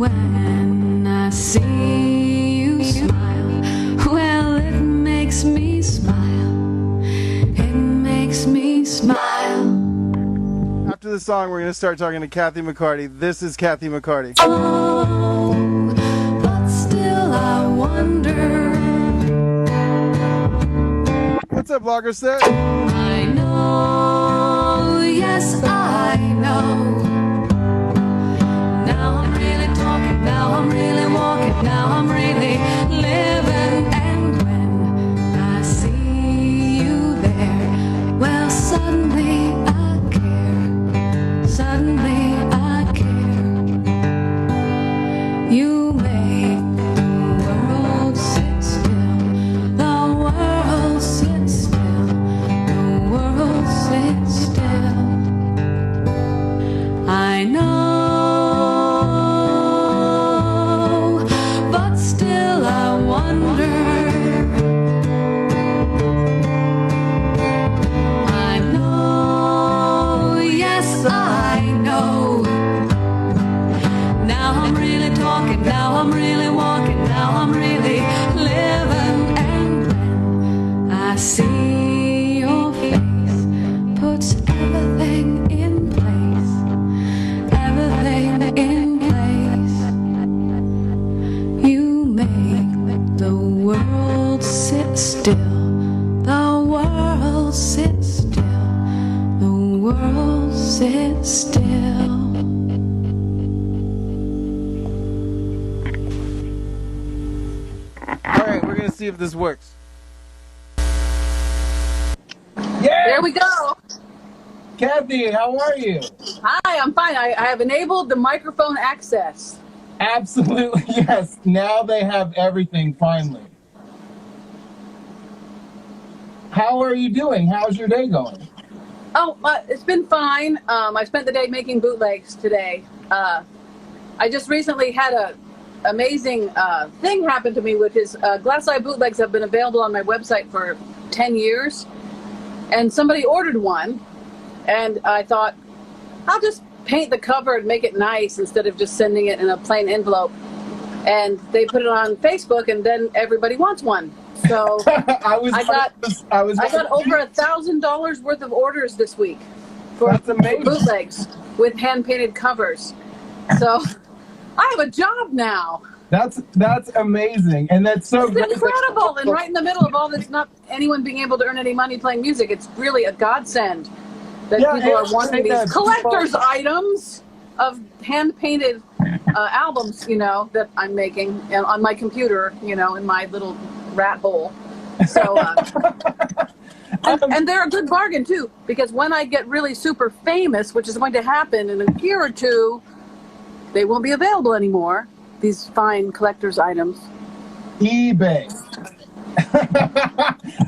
And when I see you smile, well, it makes me smile. It makes me smile. After the song, we're going to start talking to Kathy McCarty. This is Kathy McCarty. Oh, but still I wonder. What's up, Blogger Set? I know, yes, I know. Now I'm really talking, now I'm really walking, now I'm really living. And when I see you there, well, suddenly I care. Suddenly I care. You make the world sit still. The world sit still. The world sit still. I know, but still I wonder. I know, yes I know. Now I'm really talking, now I'm really walking, now I'm really living. And when I see your face, puts everything in place, everything in place. You make the world sit still, the world sit still, the world sit still. All right, we're going to see if this works. There we go. Kathy, how are you? Hi, I'm fine. I have enabled the microphone access. Absolutely, yes. Now they have everything, finally. How are you doing? How's your day going? Oh, it's been fine. I spent the day making bootlegs today. I just recently had a amazing thing happen to me, which is Glass Eye bootlegs have been available on my website for 10 years. And somebody ordered one. And I thought, I'll just paint the cover and make it nice instead of just sending it in a plain envelope. And they put it on Facebook, and then everybody wants one. So I got over $1,000 worth of orders this week for bootlegs with hand-painted covers. So I have a job now. That's amazing, and that's so great. Incredible, and right in the middle of all this, not anyone being able to earn any money playing music, it's really a godsend that people are wanting these collector's items of hand-painted albums, you know, that I'm making on my computer, you know, in my little rat hole. So, and they're a good bargain too, because when I get really super famous, which is going to happen in a year or two, they won't be available anymore. These fine collector's items. eBay.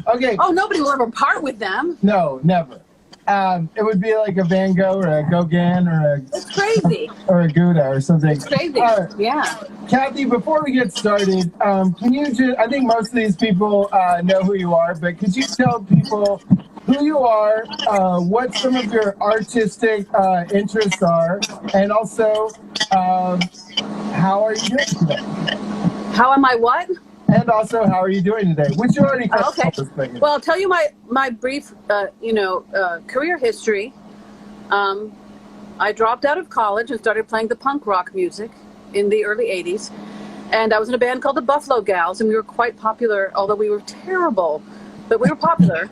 Okay. Oh, nobody will ever part with them. No, never. It would be like a Van Gogh or a Gauguin or a... It's crazy. Or a Gouda or something. It's crazy, yeah. Kathy, before we get started, can you just... I think most of these people know who you are, but could you tell people who you are, what some of your artistic interests are, and also how are you doing today? How am I what? And also, how are you doing today? Which you already touched okay. on. Well, I'll tell you my brief, career history. I dropped out of college and started playing the punk rock music in the early 80s. And I was in a band called the Buffalo Gals, and we were quite popular, although we were terrible, but we were popular.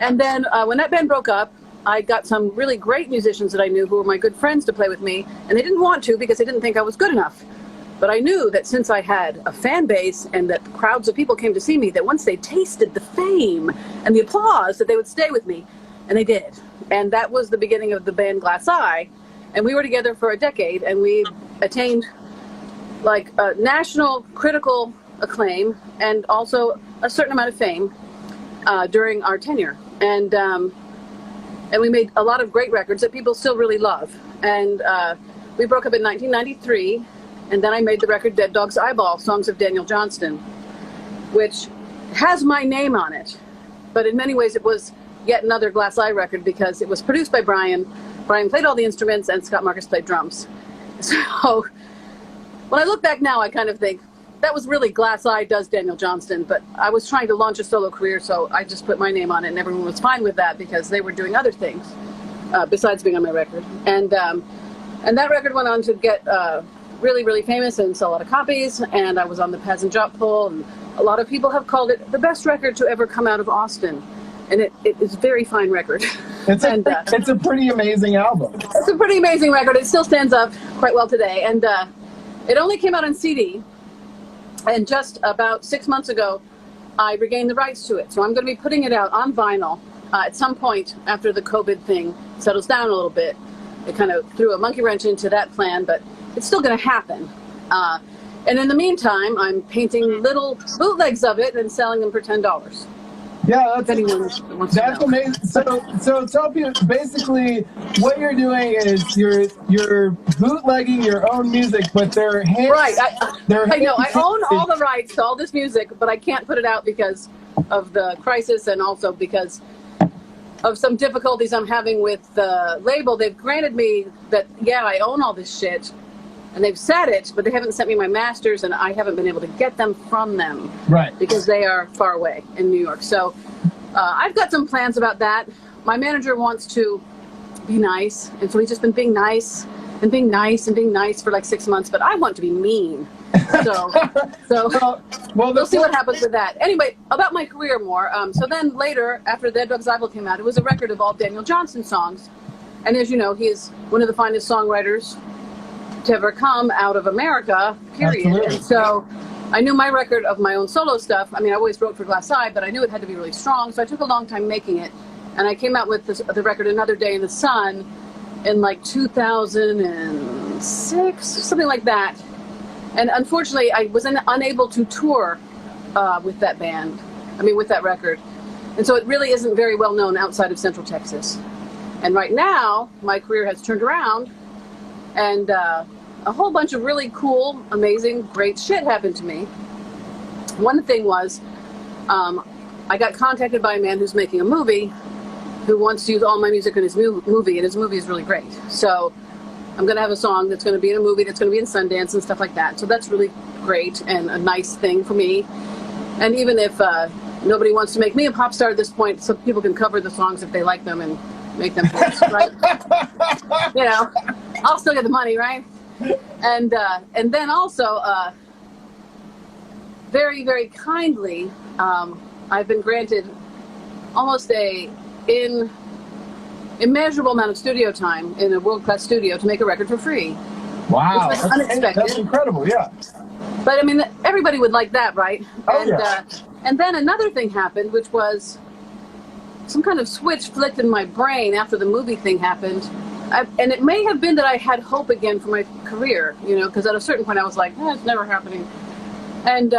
And then when that band broke up, I got some really great musicians that I knew who were my good friends to play with me, and they didn't want to because they didn't think I was good enough. But I knew that since I had a fan base and that crowds of people came to see me, that once they tasted the fame and the applause, that they would stay with me. And they did. And that was the beginning of the band Glass Eye. And we were together for a decade, and we attained like national critical acclaim and also a certain amount of fame during our tenure. And we made a lot of great records that people still really love. And we broke up in 1993. And then I made the record Dead Dog's Eyeball, Songs of Daniel Johnston, which has my name on it. But in many ways it was yet another Glass Eye record because it was produced by Brian. Brian played all the instruments and Scott Marcus played drums. So when I look back now, I kind of think that was really Glass Eye does Daniel Johnston, but I was trying to launch a solo career, so I just put my name on it, and everyone was fine with that because they were doing other things besides being on my record. And that record went on to get really, really famous and sell a lot of copies, and I was on the Peasant Job poll, and a lot of people have called it the best record to ever come out of Austin. And it is a very fine record. It's a pretty amazing album. It's a pretty amazing record. It still stands up quite well today. And it only came out on CD. And just about 6 months ago, I regained the rights to it. So I'm going to be putting it out on vinyl at some point after the COVID thing settles down a little bit. It kind of threw a monkey wrench into that plan, but it's still going to happen. And in the meantime, I'm painting little bootlegs of it and selling them for $10. Yeah, That's amazing. So tell people, basically what you're doing is you're bootlegging your own music, but they're hand, right. I know. I own all the rights to all this music, but I can't put it out because of the crisis and also because of some difficulties I'm having with the label. They've granted me that, yeah, I own all this shit, and they've said it, but they haven't sent me my masters, and I haven't been able to get them from them. Right. Because they are far away in New York. So I've got some plans about that. My manager wants to be nice, and so he's just been being nice and being nice and being nice for like 6 months, but I want to be mean. So we'll see what happens with that. Anyway, about my career more. So then later, after Dead Dog Bible came out, it was a record of all Daniel Johnston songs. And as you know, he is one of the finest songwriters to ever come out of America, period. Absolutely. And so I knew my record of my own solo stuff. I mean, I always wrote for Glass Eye, but I knew it had to be really strong, so I took a long time making it. And I came out with the record Another Day in the Sun in like 2006, something like that. And unfortunately, I was unable to tour with that band, with that record. And so it really isn't very well known outside of Central Texas. And right now, my career has turned around, and a whole bunch of really cool, amazing, great shit happened to me. One thing was, I got contacted by a man who's making a movie who wants to use all my music in his movie, and his movie is really great. So I'm going to have a song that's going to be in a movie that's going to be in Sundance and stuff like that. So that's really great and a nice thing for me. And even if nobody wants to make me a pop star at this point, some people can cover the songs if they like them and make them hits, right? I'll still get the money, right? And then also, very, very kindly, I've been granted almost a immeasurable amount of studio time in a world-class studio to make a record for free. Wow, which was unexpected. That's incredible, yeah. But everybody would like that, right? Oh, yeah. And then another thing happened, which was some kind of switch flicked in my brain after the movie thing happened. And it may have been that I had hope again for my career, because at a certain point I was like, it's never happening. And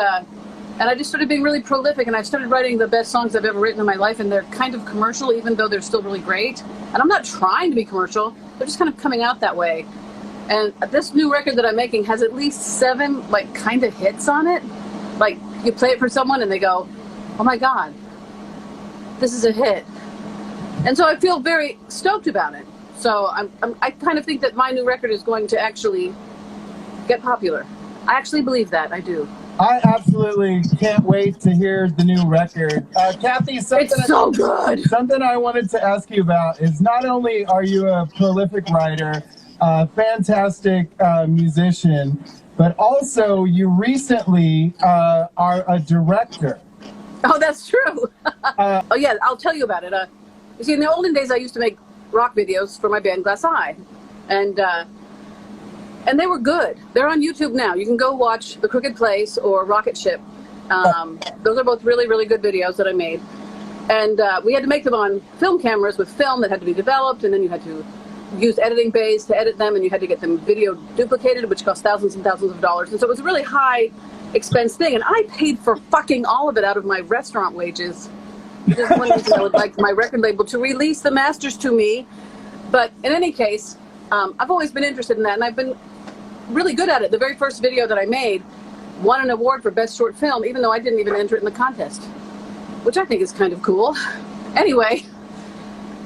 I just started being really prolific, and I started writing the best songs I've ever written in my life, and they're kind of commercial, even though they're still really great. And I'm not trying to be commercial, they're just kind of coming out that way. And this new record that I'm making has at least 7, kind of hits on it. Like, you play it for someone, and they go, oh my God, this is a hit. And so I feel very stoked about it. So I kind of think that my new record is going to actually get popular. I actually believe that. I do. I absolutely can't wait to hear the new record. Kathy, it's so good. Something I wanted to ask you about is not only are you a prolific writer, fantastic musician, but also you recently are a director. Oh, that's true. Oh, yeah, I'll tell you about it. You see, in the olden days, I used to make rock videos for my band Glass Eye, and they were good. They're on YouTube now. You can go watch The Crooked Place or Rocket Ship. Those are both really, really good videos that I made. And we had to make them on film cameras with film that had to be developed, and then you had to use editing bays to edit them, and you had to get them video duplicated, which cost thousands and thousands of dollars. And so it was a really high expense thing, and I paid for fucking all of it out of my restaurant wages. Just one reason I would like my record label to release the masters to me. But in any case, I've always been interested in that, and I've been really good at it. The very first video that I made won an award for Best Short Film, even though I didn't even enter it in the contest, which I think is kind of cool. Anyway,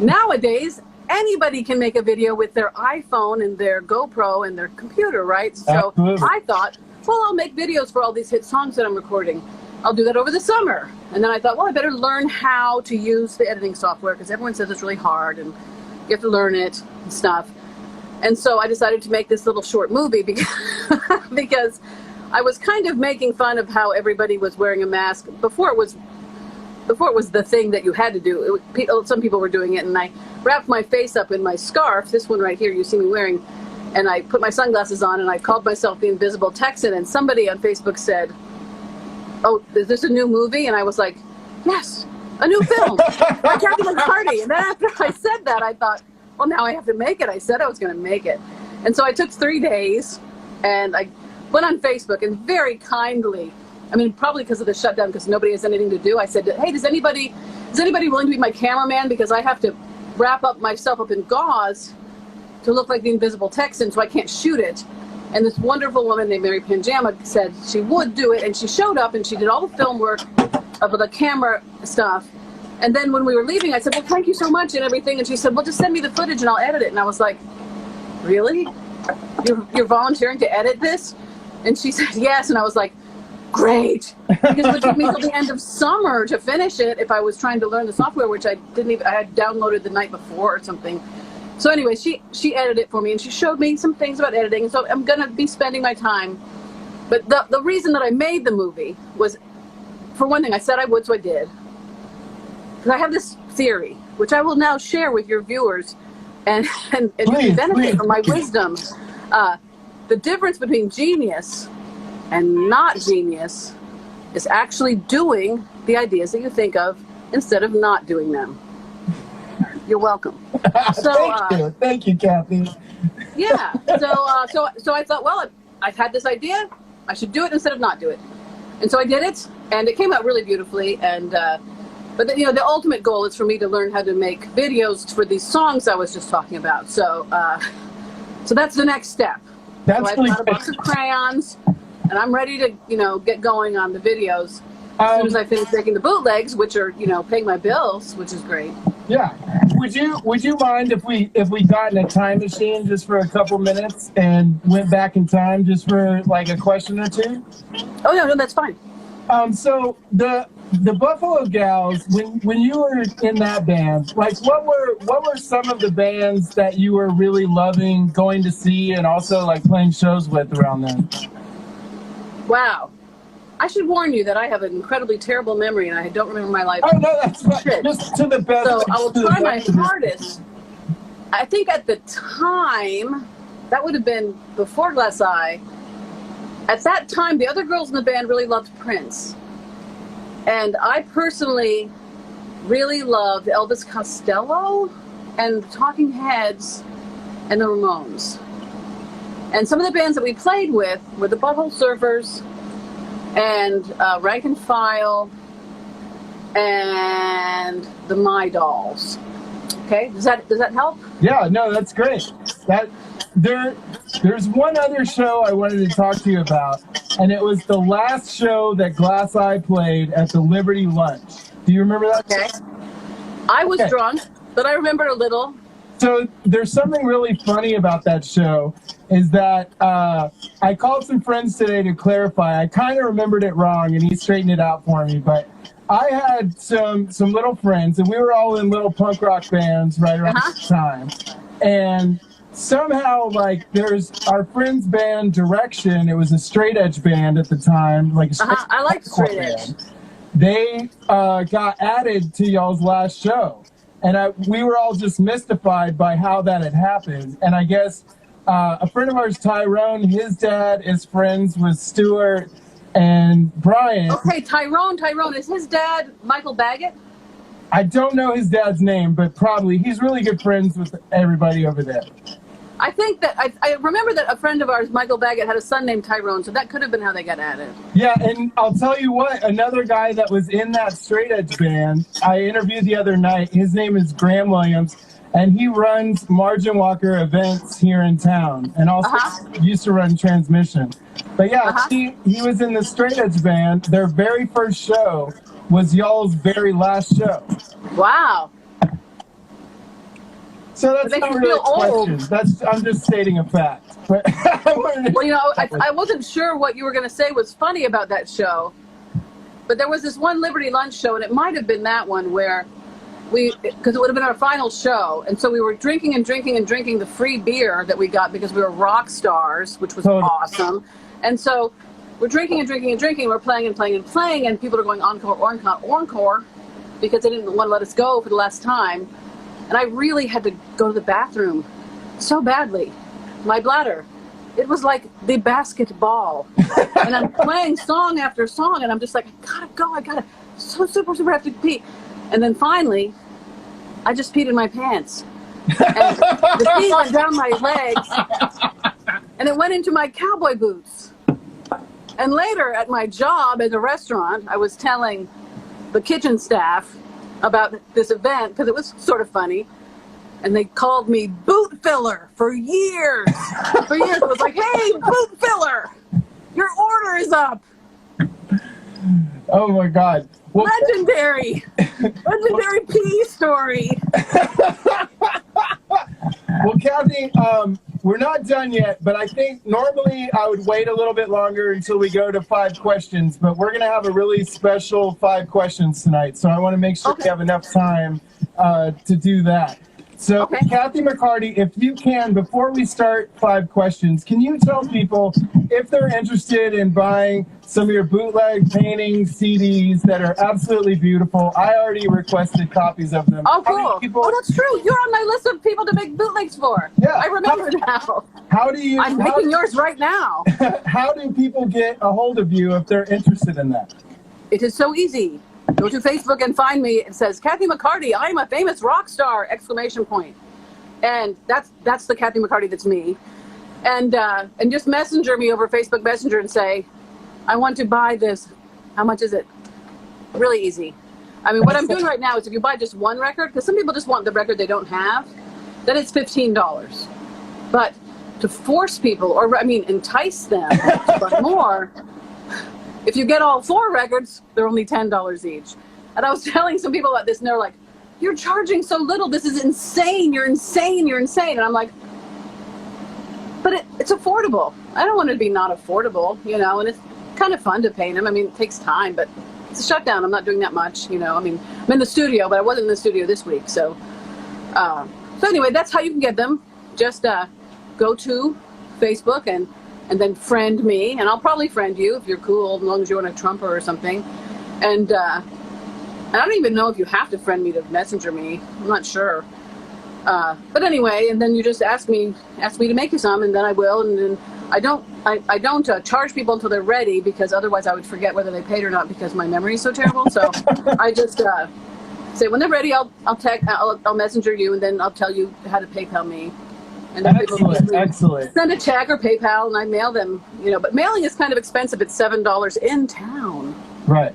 nowadays, anybody can make a video with their iPhone and their GoPro and their computer, right? So Absolutely. I thought, well, I'll make videos for all these hit songs that I'm recording. I'll do that over the summer. And then I thought, well, I better learn how to use the editing software because everyone says it's really hard and you have to learn it and stuff. And so I decided to make this little short movie because I was kind of making fun of how everybody was wearing a mask before it was the thing that you had to do. Some people were doing it, and I wrapped my face up in my scarf, this one right here you see me wearing, and I put my sunglasses on, and I called myself the Invisible Texan, and somebody on Facebook said, oh, is this a new movie? And I was like, yes, a new film by Kathy McCarty. And then after I said that, I thought, well, now I have to make it. I said I was going to make it. And so I took 3 days, and I went on Facebook and very kindly, I mean, probably because of the shutdown, because nobody has anything to do, I said, hey, is anybody willing to be my cameraman? Because I have to wrap up myself up in gauze to look like the Invisible Texan, so I can't shoot it. And this wonderful woman named Mary Panjama said she would do it, and she showed up, and she did all the film work of the camera stuff. And then when we were leaving, I said, well, thank you so much and everything. And she said, well, just send me the footage and I'll edit it. And I was like, really? You're volunteering to edit this? And she said, yes. And I was like, great. Because it would take me till the end of summer to finish it if I was trying to learn the software, which I had downloaded the night before or something. So anyway, she edited it for me, and she showed me some things about editing. So I'm going to be spending my time. But the reason that I made the movie was, for one thing, I said I would, so I did. Because I have this theory, which I will now share with your viewers, and you can benefit from my wisdom. The difference between genius and not genius is actually doing the ideas that you think of instead of not doing them. You're welcome. So, Thank you, Kathy. Yeah. So I thought, well, I've had this idea. I should do it instead of not do it. And so I did it, and it came out really beautifully. And but the ultimate goal is for me to learn how to make videos for these songs I was just talking about. So so that's the next step. That's so I've got a box of crayons, and I'm ready to get going on the videos as soon as I finish making the bootlegs, which are paying my bills, which is great. Yeah. Would you mind if we got in a time machine just for a couple minutes and went back in time just for like a question or two? Oh no, that's fine. So the Buffalo Gals, when you were in that band, like what were some of the bands that you were really loving going to see and also like playing shows with around then? Wow. I should warn you that I have an incredibly terrible memory and I don't remember my life. Oh no, that's fine. Just to the best. So I will try my hardest. I think at the time, that would have been before Glass Eye. At that time, the other girls in the band really loved Prince. And I personally really loved Elvis Costello and the Talking Heads and the Ramones. And some of the bands that we played with were the Butthole Surfers and Rank and File and the My Dolls. Okay, does that help? Yeah, no, that's great. There's one other show I wanted to talk to you about, and it was the last show that Glass Eye played at the Liberty Lunch. Do you remember that? Okay. I was drunk, but I remember a little. So there's something really funny about that show is that I called some friends today to clarify. I kind of remembered it wrong, and he straightened it out for me, but I had some little friends, and we were all in little punk rock bands right around the time. And somehow, like, there's our friend's band Direction. It was a straight edge band at the time, like a straight I like straight edge. They got added to y'all's last show, and we were all just mystified by how that had happened. And I guess a friend of ours, Tyrone, his dad is friends with Stuart and Brian. Okay, Tyrone, is his dad Michael Baggett? I don't know his dad's name, but probably he's really good friends with everybody over there. I think that I remember that a friend of ours, Michael Baggett, had a son named Tyrone, so that could have been how they got added. Yeah, and I'll tell you what, another guy that was in that straight edge band, I interviewed the other night, his name is Graham Williams, and he runs Margin Walker events here in town, and also used to run Transmission. But yeah, he was in the straight edge band. Their very first show was y'all's very last show. Wow. So that's It makes not you really a feel old. question. I'm just stating a fact. But Well, you know, I wasn't sure what you were going to say was funny about that show, but there was this one Liberty Lunch show, and it might have been that one where because it would have been our final show, and so we were drinking and drinking and drinking the free beer that we got because we were rock stars, which was Totally. awesome. And so we're drinking and drinking and drinking, we're playing and playing and playing, and people are going encore, because they didn't want to let us go for the last time. And I really had to go to the bathroom so badly. My bladder, it was like the basketball. And I'm playing song after song, and I'm just like, I gotta so super have to pee. And then finally, I just peed in my pants. And the pee went down my legs, and it went into my cowboy boots. And later at my job at a restaurant, I was telling the kitchen staff about this event because it was sort of funny. And they called me boot filler for years. For years, it was like, hey, boot filler, your order is up. Oh my God. Well, Legendary pee story. Well, Kathy, we're not done yet, but I think normally I would wait a little bit longer until we go to 5 questions, but we're going to have a really special 5 questions tonight, so I want to make sure we have enough time to do that. So, Kathy McCarty, if you can, before we start 5 questions, can you tell people if they're interested in buying some of your bootleg paintings, CDs that are absolutely beautiful? I already requested copies of them. Oh, cool. Oh, that's true. You're on my list of people to make bootlegs for. Yeah. I remember now. How do you? I'm making yours right now. How do people get a hold of you if they're interested in that? It is so easy. Go to Facebook and find me. It says, Kathy McCarty, I am a famous rock star, ! And that's the Kathy McCarty that's me. And just messenger me over Facebook Messenger and say, I want to buy this. How much is it? Really easy. I mean, what I'm doing right now is if you buy just one record, because some people just want the record they don't have, then it's $15. But to force people, or entice them to buy more, if you get all 4 records, they're only $10 each. And I was telling some people about this, and they're like, you're charging so little. This is insane. You're insane. You're insane. And I'm like, but it's affordable. I don't want it to be not affordable, and it's kind of fun to paint them. I mean, it takes time, but it's a shutdown. I'm not doing that much, I mean, I'm in the studio, but I wasn't in the studio this week. So anyway, that's how you can get them. Just go to Facebook and then friend me, and I'll probably friend you if you're cool, as long as you want a trumper or something. And I don't even know if you have to friend me to messenger me. I'm not sure. But anyway, and then you just ask me to make you some, and then I will. And then I don't charge people until they're ready, because otherwise I would forget whether they paid or not, because my memory is so terrible. So I just say when they're ready, I'll messenger you, and then I'll tell you how to PayPal me. And then Excellent. Send a check or PayPal, and I mail them. But mailing is kind of expensive. It's $7 in town. Right.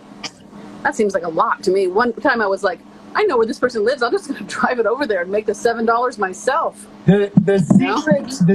That seems like a lot to me. One time I was like, I know where this person lives. I'm just going to drive it over there and make the $7 myself. The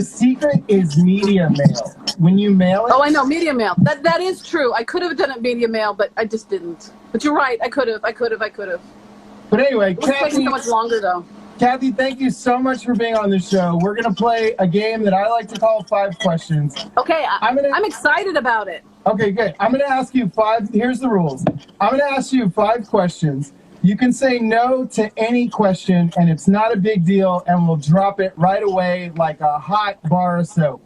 secret is media mail. When you mail it. Oh, I know, media mail. That is true. I could have done it media mail, but I just didn't. But you're right. I could have. But anyway, It was taking so much longer though. Kathy, thank you so much for being on the show. We're going to play a game that I like to call 5 questions. Okay, I'm excited about it. Okay, good. I'm going to ask you 5. Here's the rules. I'm going to ask you 5 questions. You can say no to any question, and it's not a big deal, and we'll drop it right away like a hot bar of soap.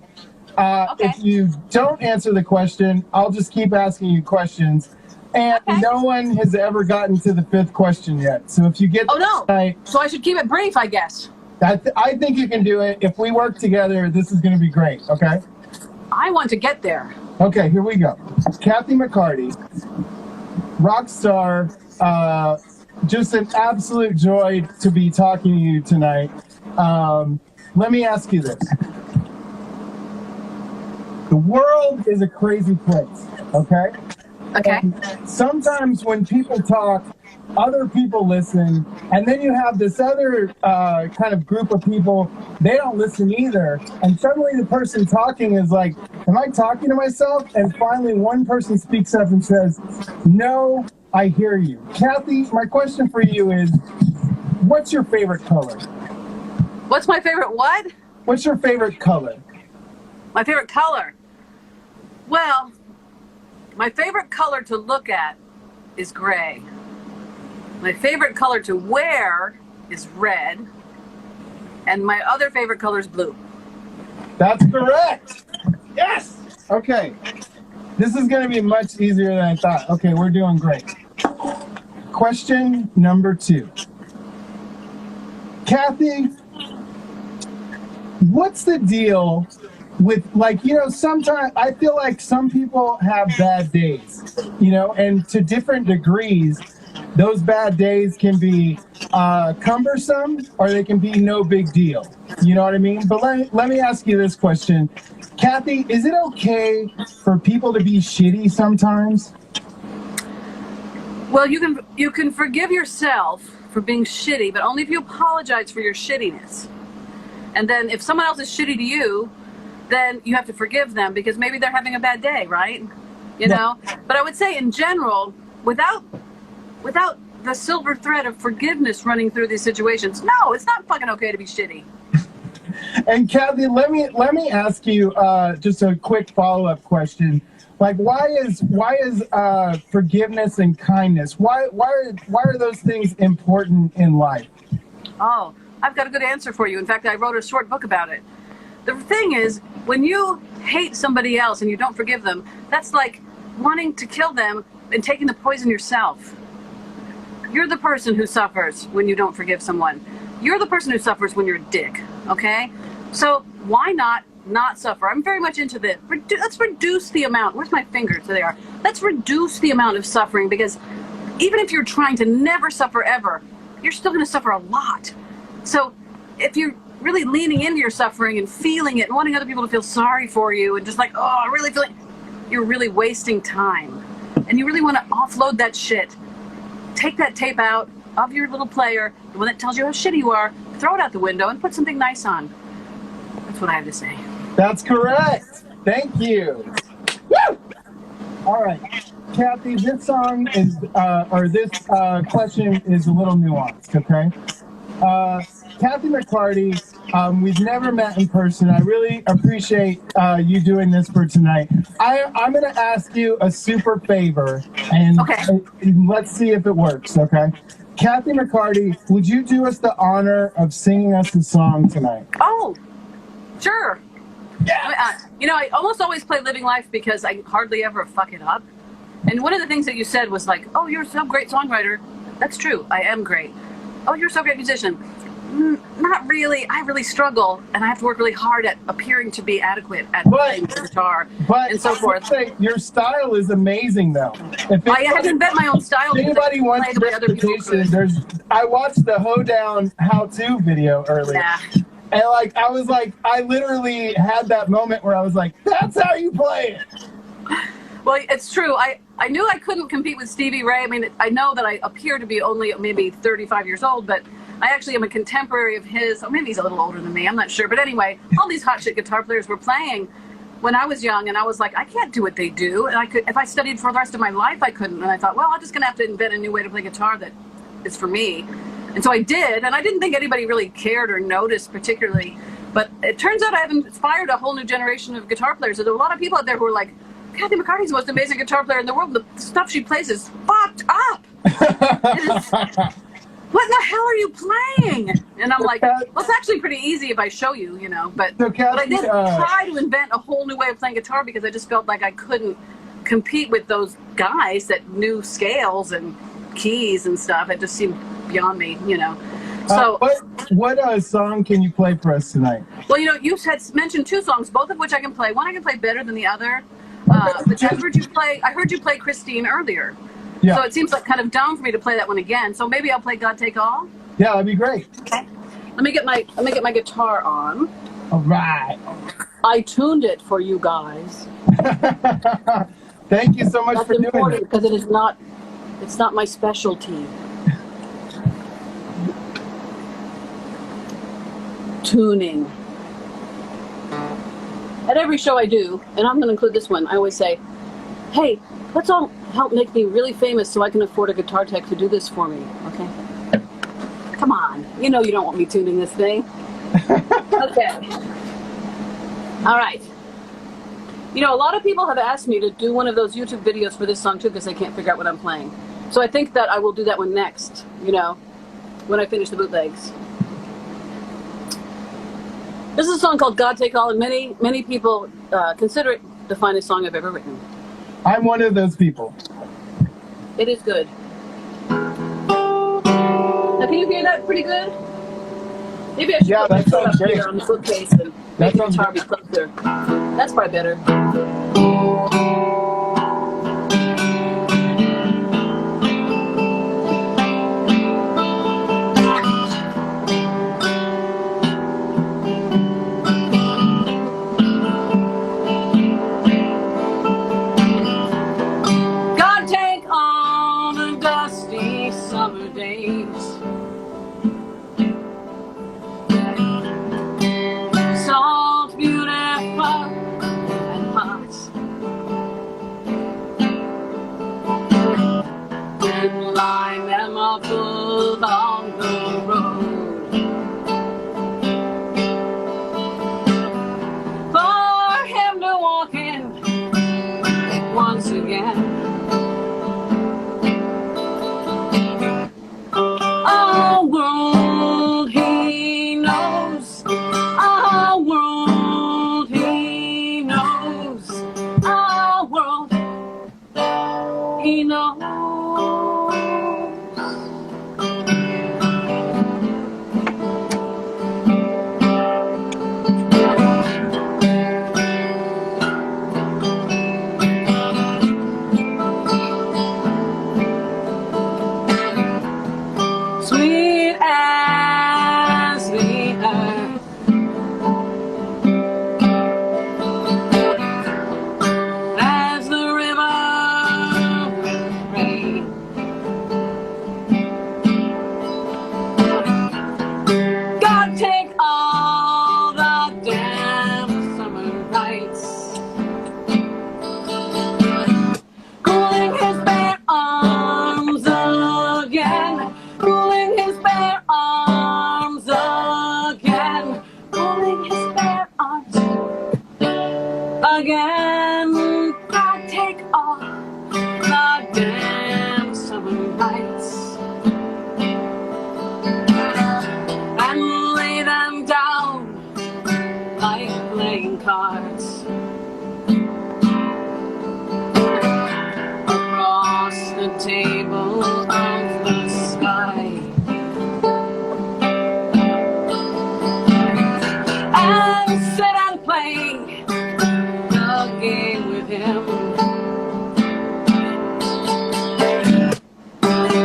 If you don't answer the question, I'll just keep asking you questions. And no one has ever gotten to the 5th question yet. So if you get tonight, so I should keep it brief, I guess. I think you can do it. If we work together, this is going to be great, okay? I want to get there. Okay, here we go. Kathy McCarty, rock star, just an absolute joy to be talking to you tonight. Let me ask you this. The world is a crazy place, okay? Okay. And sometimes when people talk, other people listen, and then you have this other kind of group of people, they don't listen either, and suddenly the person talking is like, am I talking to myself? And finally one person speaks up and says, no, I hear you. Kathy, my question for you is, what's your favorite color? What's my favorite what? What's your favorite color? My favorite color? Well, my favorite color to look at is gray. My favorite color to wear is red. And my other favorite color is blue. That's correct. Yes. Okay. This is going to be much easier than I thought. Okay, we're doing great. Question number 2. Kathy, what's the deal with, like, you know, sometimes I feel like some people have bad days, you know, and to different degrees, those bad days can be cumbersome or they can be no big deal. You know what I mean? But let me ask you this question. Kathy, is it okay for people to be shitty sometimes? Well, you can forgive yourself for being shitty, but only if you apologize for your shittiness. And then if someone else is shitty to you, then you have to forgive them because maybe they're having a bad day, right? You know? But I would say in general, without the silver thread of forgiveness running through these situations, no, it's not fucking okay to be shitty. And Kathy, let me ask you just a quick follow-up question. Like, why is forgiveness and kindness? Why are those things important in life? Oh, I've got a good answer for you. In fact, I wrote a short book about it. The thing is, when you hate somebody else and you don't forgive them, that's like wanting to kill them and taking the poison yourself. You're the person who suffers when you don't forgive someone. You're the person who suffers when you're a dick, okay? So why not suffer? I'm very much into this. Let's reduce the amount. Where's my fingers? There they are. Let's reduce the amount of suffering because even if you're trying to never suffer ever, you're still going to suffer a lot. So if you're really leaning into your suffering and feeling it and wanting other people to feel sorry for you and just like, oh, I really feel like you're really wasting time. And you really want to offload that shit. Take that tape out of your little player, the one that tells you how shitty you are, throw it out the window and put something nice on. That's what I have to say. That's correct. Thank you. Woo! All right. Kathy, this song is, this question is a little nuanced, okay? Kathy McCarty, we've never met in person. I really appreciate you doing this for tonight. I'm going to ask you a super favor, and let's see if it works, okay? Kathy McCarty, would you do us the honor of singing us a song tonight? Oh, sure. Yeah. I almost always play Living Life because I hardly ever fuck it up. And one of the things that you said was like, oh, you're so great songwriter. That's true. I am great. Oh, you're so great musician. Not really. I really struggle, and I have to work really hard at appearing to be adequate at playing the guitar and so forth. Say, your style is amazing, though. I had to invent my own style. If anybody wants reputation, I watched the Hoedown how-to video earlier. Yeah. And I literally had that moment where I was like, that's how you play it. Well, it's true. I knew I couldn't compete with Stevie Ray. I mean, I know that I appear to be only maybe 35 years old, but I actually am a contemporary of his. Or maybe he's a little older than me. I'm not sure. But anyway, all these hot shit guitar players were playing when I was young, and I was like, I can't do what they do. And I could, if I studied for the rest of my life, I couldn't. And I thought, well, I'm just going to have to invent a new way to play guitar that is for me. And so I did, and I didn't think anybody really cared or noticed particularly. But it turns out I've inspired a whole new generation of guitar players. There are a lot of people out there who are like, Kathy McCarty's the most amazing guitar player in the world. The stuff she plays is fucked up. What in the hell are you playing? And I'm like, well, it's actually pretty easy if I show you, you know. But I did try to invent a whole new way of playing guitar because I just felt like I couldn't compete with those guys that knew scales and keys and stuff. It just seemed beyond me, you know. So, what song can you play for us tonight? Well, you know, you had mentioned two songs, both of which I can play. One I can play better than the other. But I heard you play Christine earlier. Yeah. So it seems like kind of dumb for me to play that one again. So maybe I'll play God Take All. Yeah, that'd be great. Okay. Let me get my guitar on. All right. I tuned it for you guys. Thank you so much for doing it. That's important because it's not my specialty. Tuning. At every show I do, and I'm going to include this one, I always say, hey, let's all help make me really famous so I can afford a guitar tech to do this for me, okay? Come on. You know you don't want me tuning this thing. Okay. All right. You know, a lot of people have asked me to do one of those YouTube videos for this song too because they can't figure out what I'm playing. So I think that I will do that one next, you know, when I finish the bootlegs. This is a song called God Take All, and many people consider it the finest song I've ever written. I'm one of those people. It is good. Now, can you hear that pretty good? Maybe I should put my foot up here on the bookcase and make the guitar be closer. That's probably better. God take all the dusty summer days. Salt, beautiful and hot, and line them up along the road for him to walk in once again. Our world he knows, our world he knows, our world he knows. Sweet as the earth, as the river rain, God take all the damn summer nights, cooling his bare arms again, cooling his bare arms again, cooling his bare arms again. God take all the damn summer nights and lay them down like playing cards across the table of the sky, and sit and play the game with him.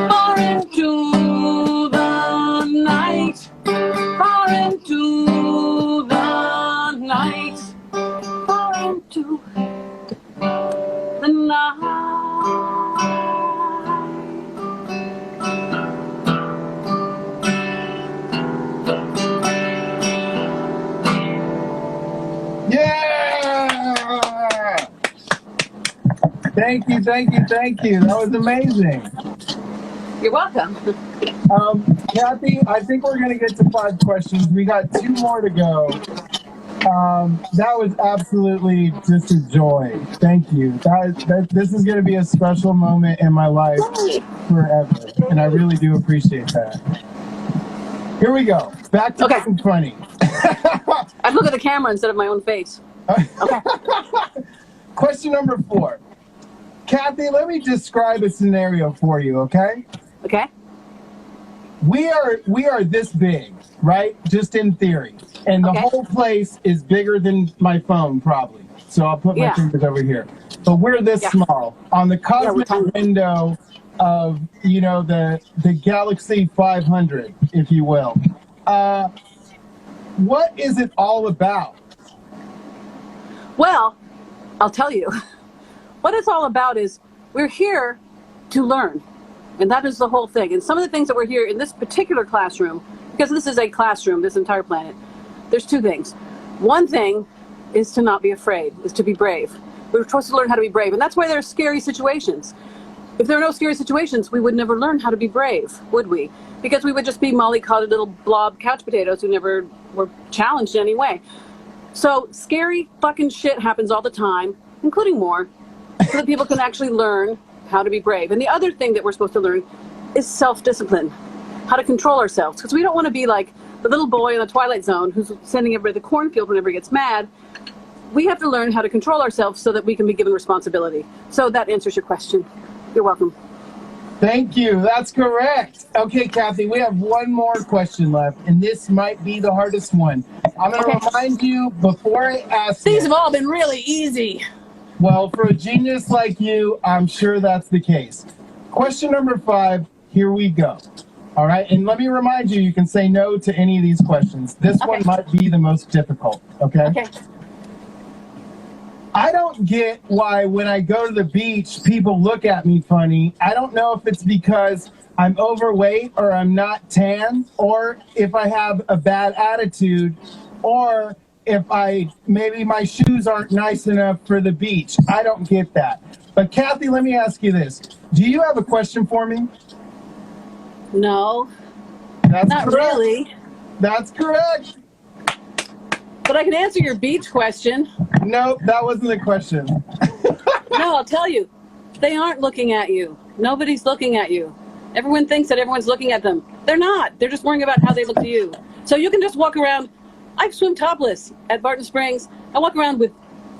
Far into the night, far into the night, far into the night. Yeah! Thank you, thank you, thank you. That was amazing. You're welcome. Kathy, I think we're going to get to 5 questions. We got 2 more to go. That was absolutely just a joy. Thank you. This is going to be a special moment in my life forever, and I really do appreciate that. Here we go. Back to getting funny. I look at the camera instead of my own face. Okay. Question number 4. Kathy, let me describe a scenario for you, okay? Okay. We are this big, right? Just in theory. And the whole place is bigger than my phone, probably. So I'll put my fingers over here. But we're this small. On the cosmic window of, you know, the Galaxy 500, if you will. What is it all about? Well, I'll tell you. What it's all about is we're here to learn. And that is the whole thing. And some of the things that we're here in this particular classroom, because this is a classroom, this entire planet, there's 2 things. One thing is to not be afraid, is to be brave. We're supposed to learn how to be brave. And that's why there are scary situations. If there were no scary situations, we would never learn how to be brave, would we? Because we would just be mollycoddled little blob couch potatoes who never we're challenged in any way. So scary fucking shit happens all the time, including more, so that people can actually learn how to be brave. And the other thing that we're supposed to learn is self-discipline, how to control ourselves. Because we don't want to be like the little boy in the Twilight Zone who's sending everybody to the cornfield whenever he gets mad. We have to learn how to control ourselves so that we can be given responsibility. So that answers your question. You're welcome. Thank you. That's correct. Okay, Kathy, we have one more question left, and this might be the hardest one. I'm going to remind you before I ask These you. have all been really easy. Well, for a genius like you, I'm sure that's the case. Question number 5, here we go. All right, and let me remind you, you can say no to any of these questions. This one might be the most difficult, okay? Okay. I don't get why when I go to the beach, people look at me funny. I don't know if it's because I'm overweight or I'm not tan, or if I have a bad attitude, or if maybe my shoes aren't nice enough for the beach. I don't get that. But Kathy, let me ask you this. Do you have a question for me? No, That's not correct. really. That's correct. But I can answer your beach question. Nope, that wasn't the question. No, I'll tell you. They aren't looking at you. Nobody's looking at you. Everyone thinks that everyone's looking at them. They're not. They're just worrying about how they look to you. So you can just walk around. I swim topless at Barton Springs. I walk around with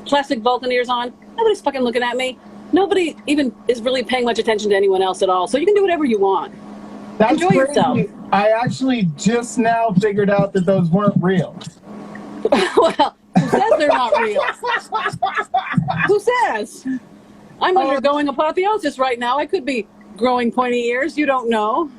plastic Vulcan ears on. Nobody's fucking looking at me. Nobody even is really paying much attention to anyone else at all. So you can do whatever you want. That's Enjoy crazy. yourself. I actually just now figured out that those weren't real. Well, who says they're not real? Who says? I'm undergoing apotheosis right now. I could be growing pointy ears. You don't know.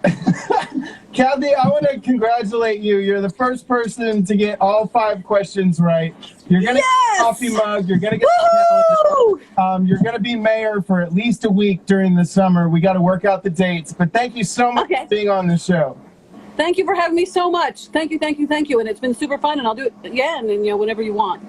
Kathy, I want to congratulate you. You're the first person to get all 5 questions right. You're going to get a coffee mug. You're going to get the calendar. You're going to be mayor for at least a week during the summer. We got to work out the dates. But thank you so much for being on the show. Thank you for having me so much. Thank you, thank you, thank you. And it's been super fun, and I'll do it again, and whenever you want.